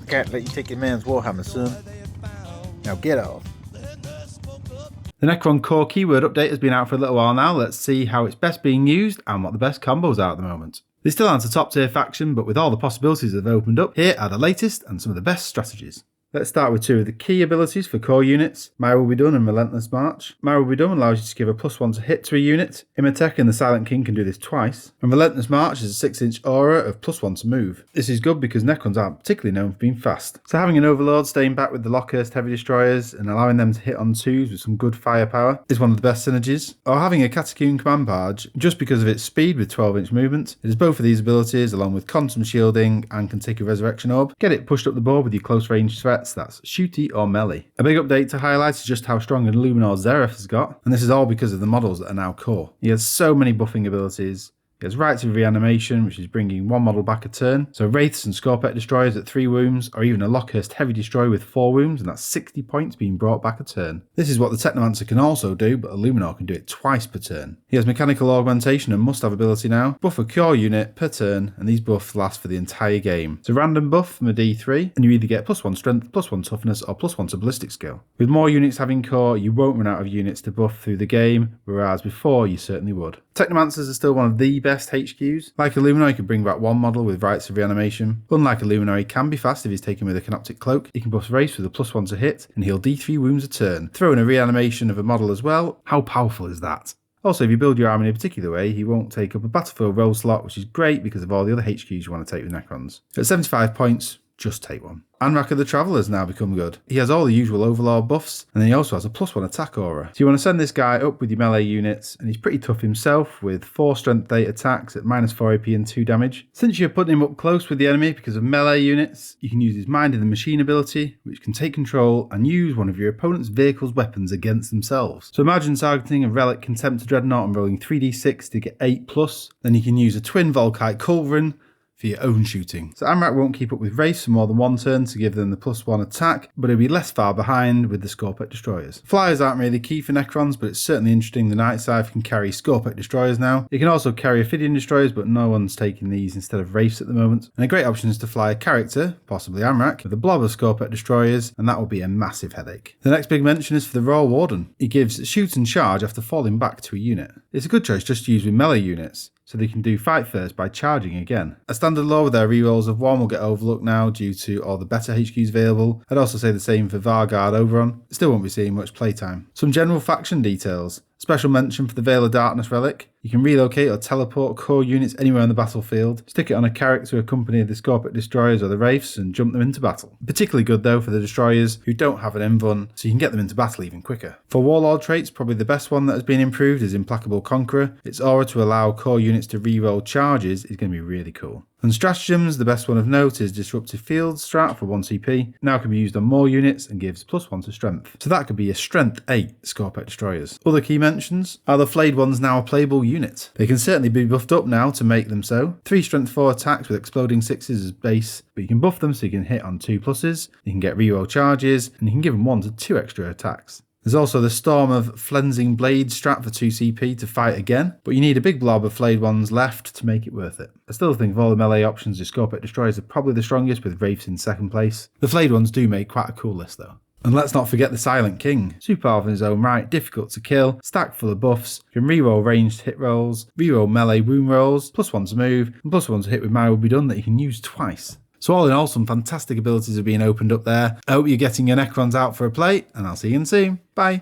I can't let you take your man's Warhammer, son. Now get off. The Necron core keyword update has been out for a little while now. Let's see how it's best being used and what the best combos are at the moment. They still aren't a top tier faction, but with all the possibilities that have opened up, here are the latest and some of the best strategies. Let's start with two of the key abilities for core units, My Will Be Done and Relentless March. My Will Be Done allows you to give a +1 to hit to a unit. Imhotep and the Silent King can do this twice. And Relentless March is a 6-inch aura of +1 to move. This is good because Necrons aren't particularly known for being fast. So having an Overlord staying back with the Lockhurst heavy destroyers and allowing them to hit on 2s with some good firepower is one of the best synergies. Or having a Catacomb Command Barge just because of its speed with 12-inch movement. It has both of these abilities along with quantum shielding and can take a resurrection orb. Get it pushed up the board with your close range threats, that's shooty or melee. A big update to highlight is just how strong an Illuminor Zereth has got, and this is all because of the models that are now core. He has so many buffing abilities. He has Rites of Reanimation, which is bringing one model back a turn. So Wraiths and Scorpet Destroyers at 3 wounds, or even a Lockhurst Heavy Destroyer with 4 wounds, and that's 60 points being brought back a turn. This is what the Technomancer can also do, but Illuminor can do it twice per turn. He has Mechanical Augmentation and Must-Have ability now. Buff a core unit per turn, and these buffs last for the entire game. It's a random buff from a D3, and you either get +1 strength, +1 toughness, or +1 to ballistic skill. With more units having core, you won't run out of units to buff through the game, whereas before you certainly would. Technomancers are still one of the best HQs. Like Illuminor, you can bring back one model with Rites of Reanimation. Unlike Illuminor, he can be fast if he's taken with a Canoptic Cloak. He can buff Wraiths with a +1 to hit and heal D3 wounds a turn. Throw in a reanimation of a model as well. How powerful is that? Also, if you build your army in a particular way, he won't take up a battlefield role slot, which is great because of all the other HQs you want to take with Necrons. At 75 points, just take one. Anrak of the Traveller has now become good. He has all the usual Overlord buffs, and then he also has a +1 attack aura. So you want to send this guy up with your melee units, and he's pretty tough himself with 4 strength 8 attacks at -4 AP and 2 damage. Since you're putting him up close with the enemy because of melee units, you can use his Mind in the Machine ability, which can take control and use one of your opponent's vehicle's weapons against themselves. So imagine targeting a Relic Contemptor Dreadnought and rolling 3d6 to get 8+, then you can use a Twin Volkite Culverin for your own shooting. So Amrak won't keep up with Wraiths for more than one turn to give them the +1 attack, but he'll be less far behind with the Scorpet Destroyers. Flyers aren't really key for Necrons, but it's certainly interesting the Night Scythe can carry Scorpet Destroyers now. It can also carry Ophidian Destroyers, but no one's taking these instead of Wraiths at the moment. And a great option is to fly a character, possibly Amrak, with a blob of Scorpet Destroyers, and that will be a massive headache. The next big mention is for the Royal Warden. He gives shoot and charge after falling back to a unit. It's a good choice just to use with melee units, so they can do fight first by charging again. A standard law with their rerolls of 1 will get overlooked now due to all the better HQs available. I'd also say the same for Vargard Oberon. Still won't be seeing much playtime. Some general faction details. Special mention for the Veil of Darkness relic. You can relocate or teleport core units anywhere on the battlefield, stick it on a character accompany the Scorpet Destroyers or the Wraiths and jump them into battle. Particularly good though for the Destroyers who don't have an invuln, so you can get them into battle even quicker. For Warlord traits, probably the best one that has been improved is Implacable Conqueror. Its aura to allow core units to reroll charges is going to be really cool. On stratagems, the best one of note is Disruptive Field strat for 1 CP. Now can be used on more units and gives +1 to strength. So that could be a strength 8 Scorpet Destroyers. Other key mentions are the Flayed Ones now a playable unit. They can certainly be buffed up now to make them so. 3 strength 4 attacks with exploding 6s as base, but you can buff them so you can hit on 2+, you can get reroll charges, and you can give them 1 to 2 extra attacks. There's also the Storm of Flensing Blade strat for 2 CP to fight again, but you need a big blob of Flayed Ones left to make it worth it. I still think of all the melee options, the Scorpet Destroyers are probably the strongest, with Wraiths in second place. The Flayed Ones do make quite a cool list though. And let's not forget the Silent King. Super powerful in his own right, difficult to kill, stacked full of buffs, can reroll ranged hit rolls, reroll melee wound rolls, +1 to move, and +1 to hit with My Will Be Done that you can use twice. So all in all, some fantastic abilities are being opened up there. I hope you're getting your Necrons out for a play, and I'll see you soon. Bye.